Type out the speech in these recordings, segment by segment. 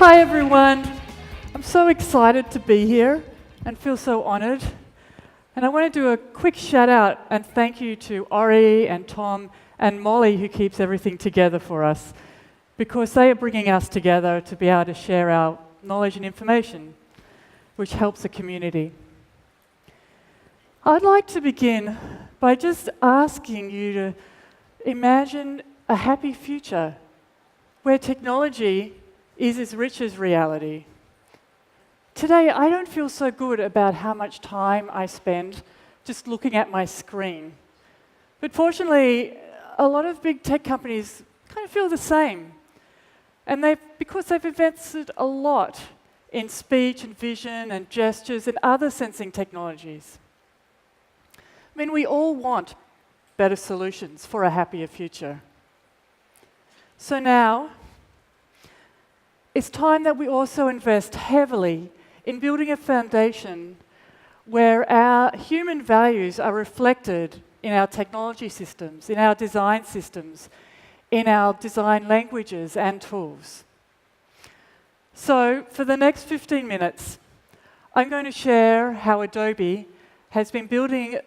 Hi everyone. I'm so excited to be here and feel so honored. And I want to do a quick shout out and thank you to Ori and Tom and Molly who keeps everything together for us, because they are bringing us together to be able to share our knowledge and information, which helps the community. I'd like to begin by just asking you to imagine a happy future where technology is as rich as reality. Today, I don't feel so good about how much time I spend just looking at my screen. But fortunately, a lot of big tech companies kind of feel the same. And because they've invested a lot in speech and vision and gestures and other sensing technologies. I mean, we all want better solutions for a happier future. So now, it's time that we also invest heavily in building a foundation where our human values are reflected in our technology systems, in our design systems, in our design languages and tools. So for the next 15 minutes, I'm going to share how Adobe has been building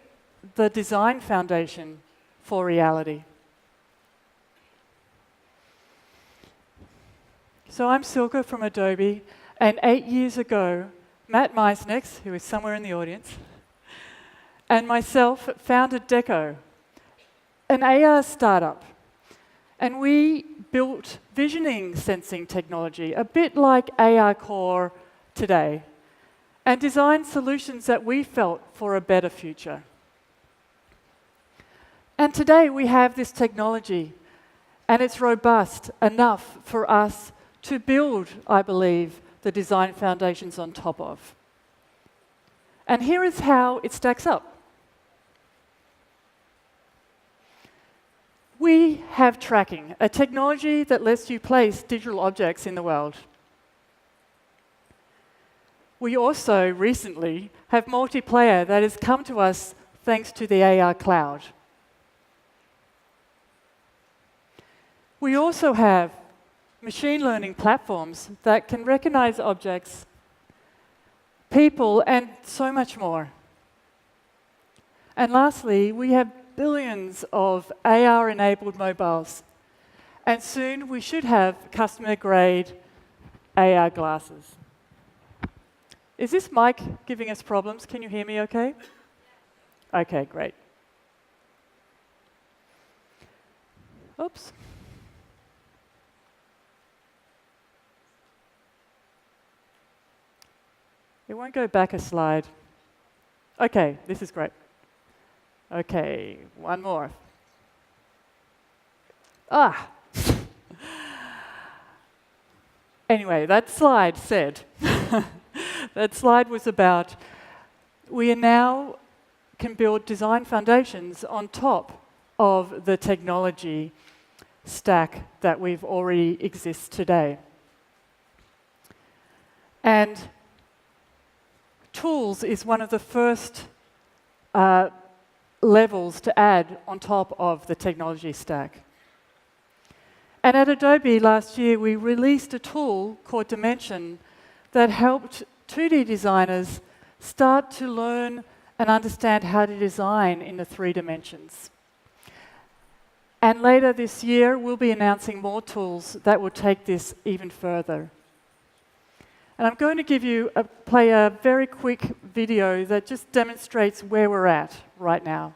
the design foundation for reality. So I'm Silka from Adobe, and 8 years ago, Matt Miesnieks, who is somewhere in the audience, and myself founded Deco, an AR startup. And we built visioning sensing technology, a bit like AR Core today, and designed solutions that we felt for a better future. And today we have this technology, and it's robust enough for us to build, I believe, the design foundations on top of. And here is how it stacks up. We have tracking, a technology that lets you place digital objects in the world. We also recently have multiplayer that has come to us thanks to the AR cloud. We also have machine learning platforms that can recognize objects, people, and so much more. And lastly, we have billions of AR-enabled mobiles. And soon we should have customer-grade AR glasses. Is this mic giving us problems? Can you hear me okay? Okay, great. Oops. It won't go back a slide. Okay, this is great. Okay, one more. Anyway, that slide said, that slide was about, we now can build design foundations on top of the technology stack that we've already exists today. And tools is one of the first levels to add on top of the technology stack. And at Adobe last year, we released a tool called Dimension that helped 2D designers start to learn and understand how to design in the 3 dimensions. And later this year, we'll be announcing more tools that will take this even further. And I'm going to play a very quick video that just demonstrates where we're at right now.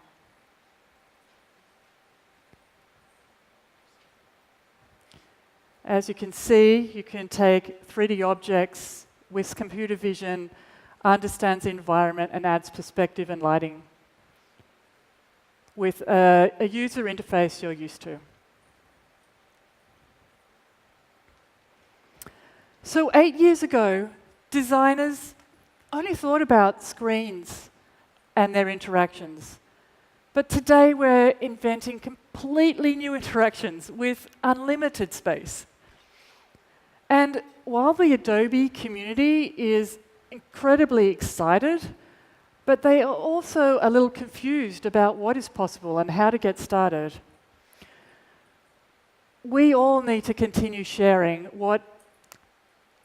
As you can see, you can take 3D objects with computer vision, understands the environment, and adds perspective and lighting with a user interface you're used to. So 8 years ago, designers only thought about screens and their interactions. But today we're inventing completely new interactions with unlimited space. And while the Adobe community is incredibly excited, but they are also a little confused about what is possible and how to get started. We all need to continue sharing what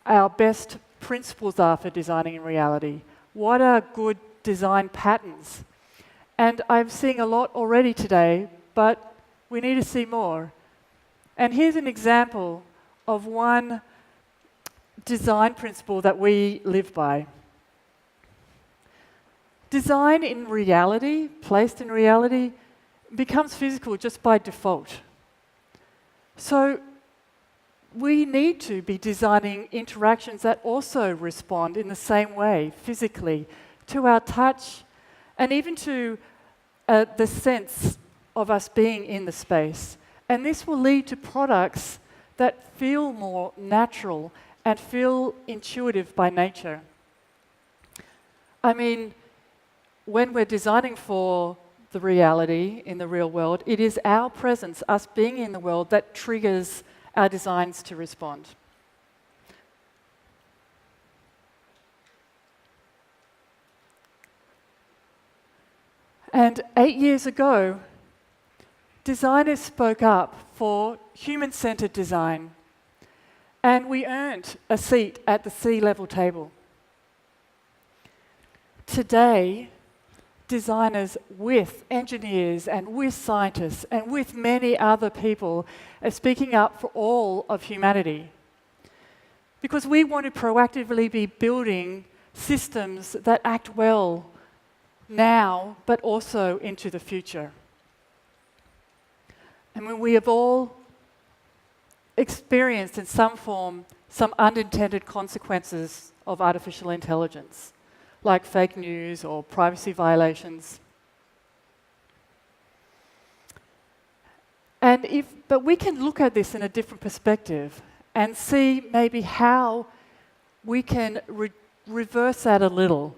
our best principles are for designing in reality. What are good design patterns? And I'm seeing a lot already today, but we need to see more. And here's an example of one design principle that we live by. Design in reality, placed in reality, becomes physical just by default. So we need to be designing interactions that also respond in the same way, physically, to our touch, and even to the sense of us being in the space. And this will lead to products that feel more natural and feel intuitive by nature. I mean, when we're designing for the reality in the real world, it is our presence, us being in the world, that triggers our designs to respond. And 8 years ago, designers spoke up for human-centered design, and we earned a seat at the C-level table. Today, designers with engineers and with scientists and with many other people are speaking up for all of humanity. Because we want to proactively be building systems that act well now, but also into the future. And when we have all experienced in some form some unintended consequences of artificial intelligence, like fake news or privacy violations. But we can look at this in a different perspective and see maybe how we can reverse that a little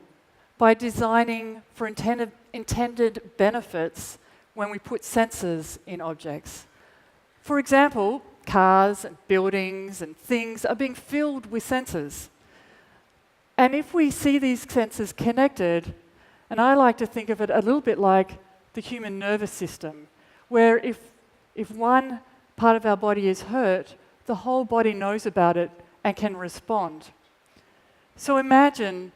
by designing for intended benefits when we put sensors in objects. For example, cars and buildings and things are being filled with sensors. And if we see these sensors connected, and I like to think of it a little bit like the human nervous system, where if one part of our body is hurt, the whole body knows about it and can respond. So imagine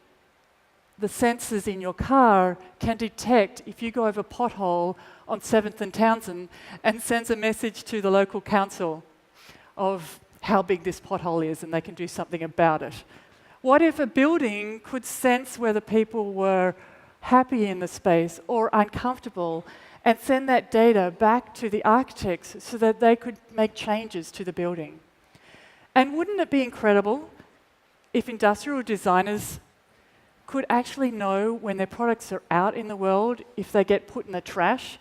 the sensors in your car can detect if you go over a pothole on 7th and Townsend and sends a message to the local council of how big this pothole is, and they can do something about it. What if a building could sense whether people were happy in the space or uncomfortable and send that data back to the architects so that they could make changes to the building? And wouldn't it be incredible if industrial designers could actually know when their products are out in the world, if they get put in the trash,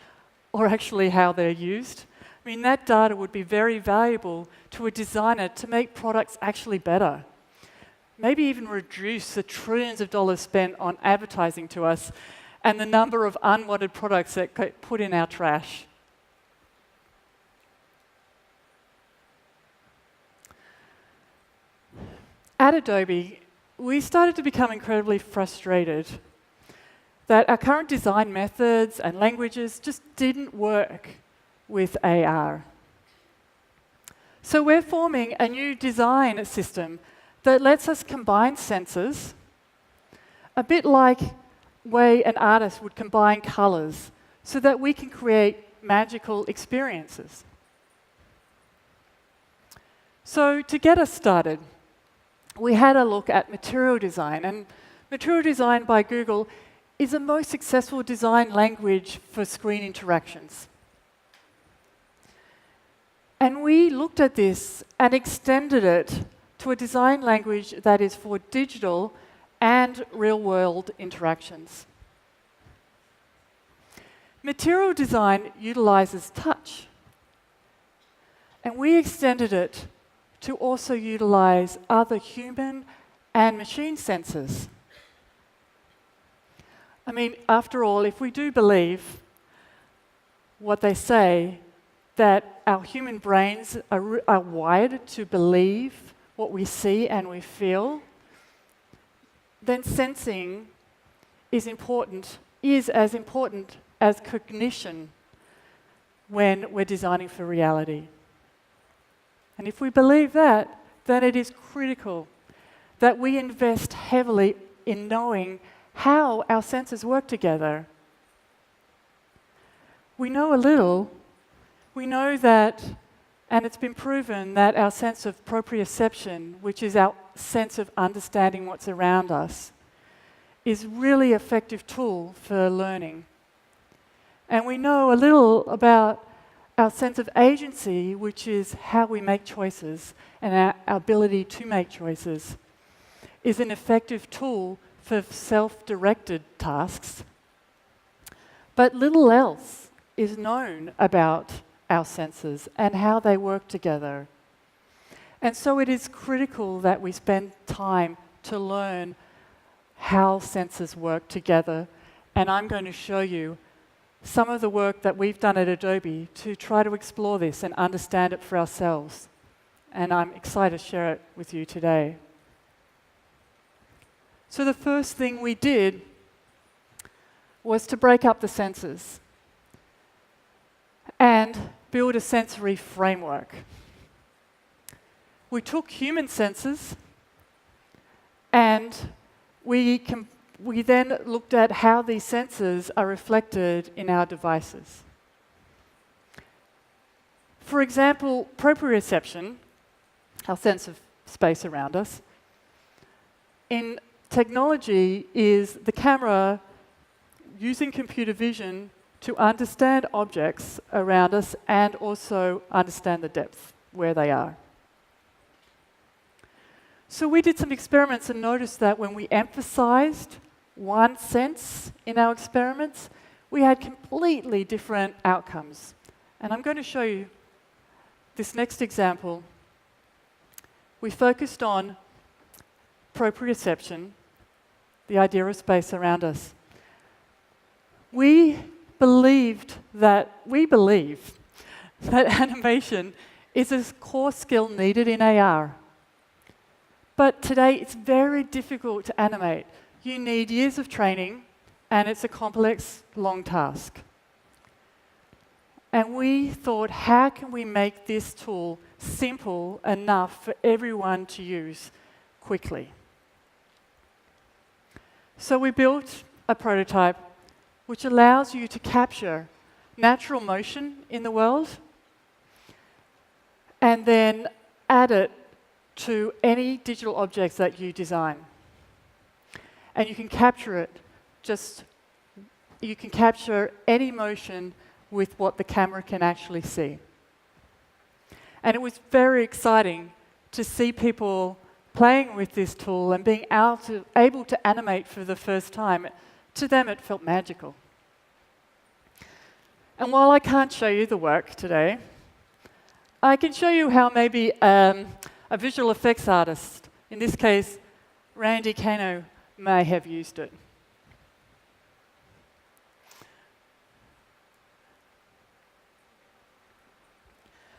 or actually how they're used? I mean, that data would be very valuable to a designer to make products actually better. Maybe even reduce the trillions of dollars spent on advertising to us and the number of unwanted products that get put in our trash. At Adobe, we started to become incredibly frustrated that our current design methods and languages just didn't work with AR. So we're forming a new design system that lets us combine sensors, a bit like way an artist would combine colors, so that we can create magical experiences. So to get us started, we had a look at material design, and material design by Google is the most successful design language for screen interactions. And we looked at this and extended it to a design language that is for digital and real-world interactions. Material design utilizes touch, and we extended it to also utilize other human and machine sensors. I mean, after all, if we do believe what they say, that our human brains are wired to believe what we see and we feel, then sensing is as important as cognition when we're designing for reality. And if we believe that, then it is critical that we invest heavily in knowing how our senses work together. We know a little. We know that, and it's been proven, that our sense of proprioception, which is our sense of understanding what's around us, is really an effective tool for learning. And we know a little about our sense of agency, which is how we make choices, and our ability to make choices, is an effective tool for self-directed tasks. But little else is known about our senses and how they work together. And so it is critical that we spend time to learn how senses work together. And I'm going to show you some of the work that we've done at Adobe to try to explore this and understand it for ourselves. And I'm excited to share it with you today. So the first thing we did was to break up the senses and build a sensory framework. We took human senses and we then looked at how these senses are reflected in our devices. For example, proprioception, our sense of space around us, in technology is the camera using computer vision to understand objects around us and also understand the depth where they are. So we did some experiments and noticed that when we emphasized one sense in our experiments, we had completely different outcomes. And I'm going to show you this next example. We focused on proprioception, the idea of space around us. We believe that animation is a core skill needed in AR. But today, it's very difficult to animate. You need years of training, and it's a complex, long task. And we thought, how can we make this tool simple enough for everyone to use quickly? So we built a prototype which allows you to capture natural motion in the world and then add it to any digital objects that you design. And you can capture it you can capture any motion with what the camera can actually see. And it was very exciting to see people playing with this tool and being able to animate for the first time. To them, it felt magical. And while I can't show you the work today, I can show you how maybe a visual effects artist, in this case, Randy Kano, may have used it.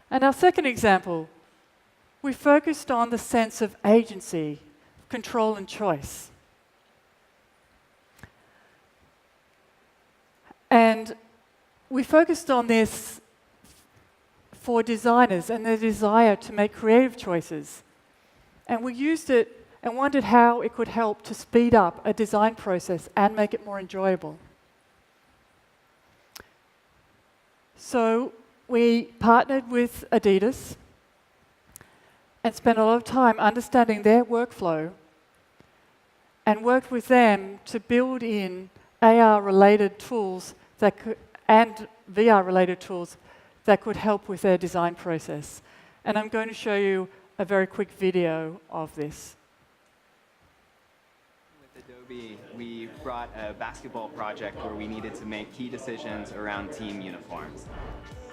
And our second example, we focused on the sense of agency, control and choice. And we focused on this for designers and their desire to make creative choices. And we used it and wondered how it could help to speed up a design process and make it more enjoyable. So we partnered with Adidas and spent a lot of time understanding their workflow and worked with them to build in AR-related tools and VR-related tools that could help with their design process. And I'm going to show you a very quick video of this. With Adobe, we brought a basketball project where we needed to make key decisions around team uniforms.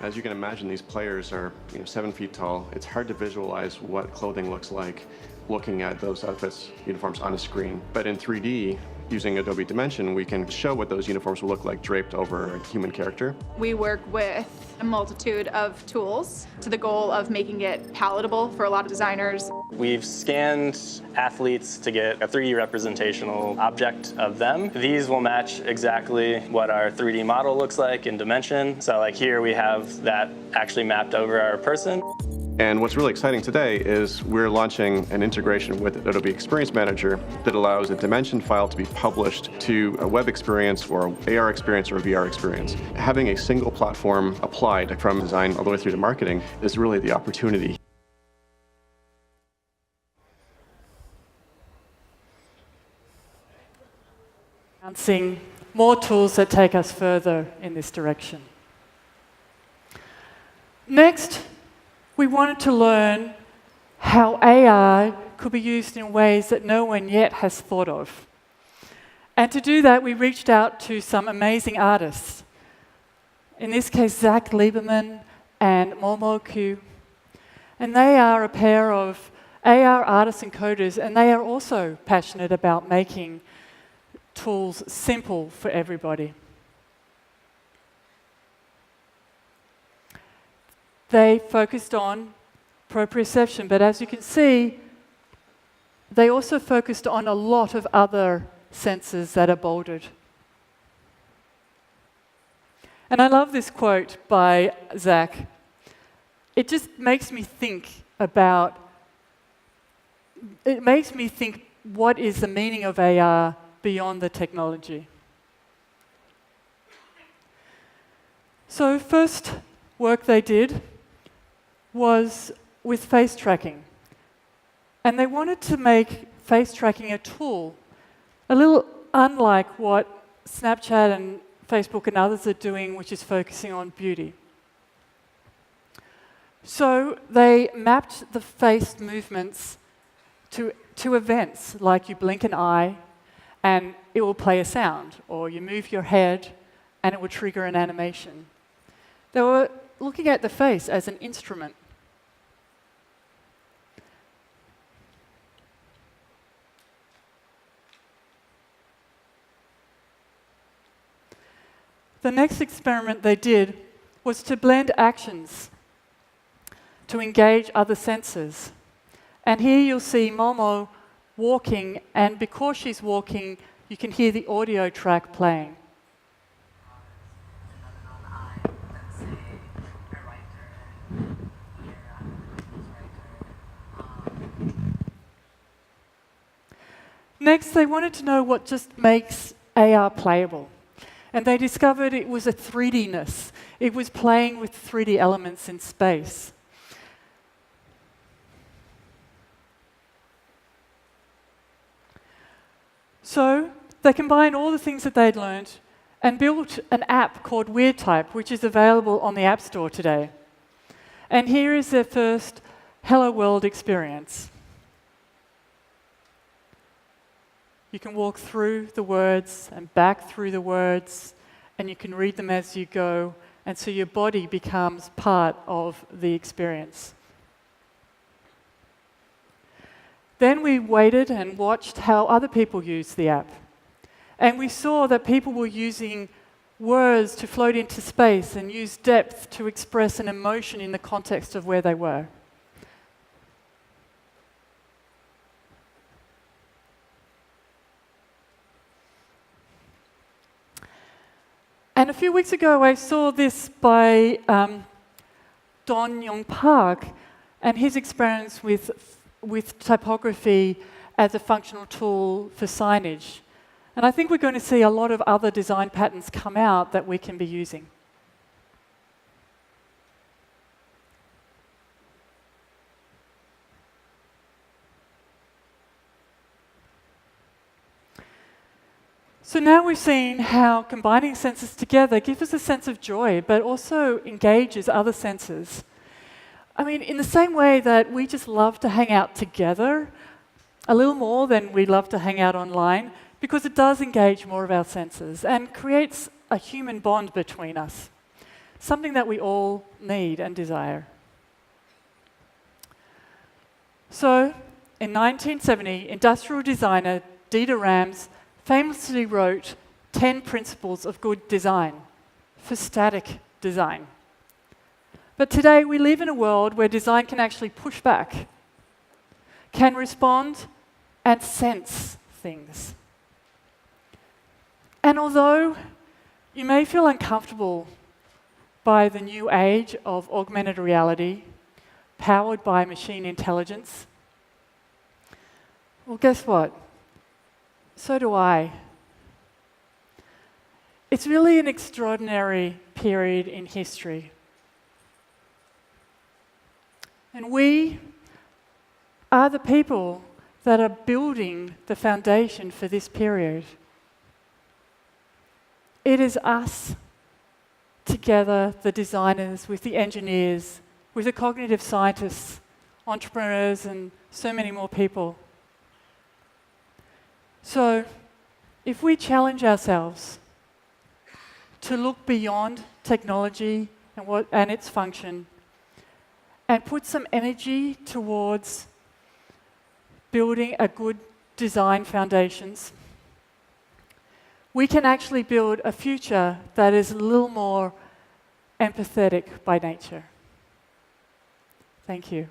As you can imagine, these players are 7 feet tall. It's hard to visualize what clothing looks like looking at those outfits, uniforms on a screen. But in 3D, using Adobe Dimension, we can show what those uniforms will look like draped over a human character. We work with a multitude of tools to the goal of making it palatable for a lot of designers. We've scanned athletes to get a 3D representational object of them. These will match exactly what our 3D model looks like in Dimension. So like here we have that actually mapped over our person. And what's really exciting today is we're launching an integration with Adobe Experience Manager that allows a dimension file to be published to a web experience or an AR experience or a VR experience. Having a single platform applied from design all the way through to marketing is really the opportunity. Announcing more tools that take us further in this direction. Next, we wanted to learn how AR could be used in ways that no one yet has thought of. And to do that, we reached out to some amazing artists. In this case, Zach Lieberman and Momo Q. And they are a pair of AR artists and coders, and they are also passionate about making tools simple for everybody. They focused on proprioception, but as you can see, they also focused on a lot of other senses that are bolded. And I love this quote by Zach. It just makes me think what is the meaning of AR beyond the technology. So first work they did was with face tracking. And they wanted to make face tracking a tool, a little unlike what Snapchat and Facebook and others are doing, which is focusing on beauty. So they mapped the face movements to events, like you blink an eye, and it will play a sound, or you move your head, and it will trigger an animation. They were looking at the face as an instrument. The next experiment they did was to blend actions to engage other senses. And here you'll see Momo walking, and because she's walking, you can hear the audio track playing. Next, they wanted to know what just makes AR playable. And they discovered it was a 3D-ness. It was playing with 3D elements in space. So they combined all the things that they'd learned and built an app called WeirdType, which is available on the App Store today. And here is their first Hello World experience. You can walk through the words and back through the words, and you can read them as you go, and so your body becomes part of the experience. Then we waited and watched how other people used the app. And we saw that people were using words to float into space and use depth to express an emotion in the context of where they were. And a few weeks ago, I saw this by Don Young Park and his experience with typography as a functional tool for signage. And I think we're going to see a lot of other design patterns come out that we can be using. So now we've seen how combining senses together gives us a sense of joy, but also engages other senses. I mean, in the same way that we just love to hang out together, a little more than we love to hang out online, because it does engage more of our senses and creates a human bond between us, something that we all need and desire. So, in 1970, industrial designer Dieter Rams famously wrote 10 principles of good design for static design. But today we live in a world where design can actually push back, can respond and sense things. And although you may feel uncomfortable by the new age of augmented reality, powered by machine intelligence? Well, guess what? So do I. It's really an extraordinary period in history. And we are the people that are building the foundation for this period. It is us together, the designers, with the engineers, with the cognitive scientists, entrepreneurs, and so many more people. So, if we challenge ourselves to look beyond technology and its function, and put some energy towards building a good design foundations, we can actually build a future that is a little more empathetic by nature. Thank you.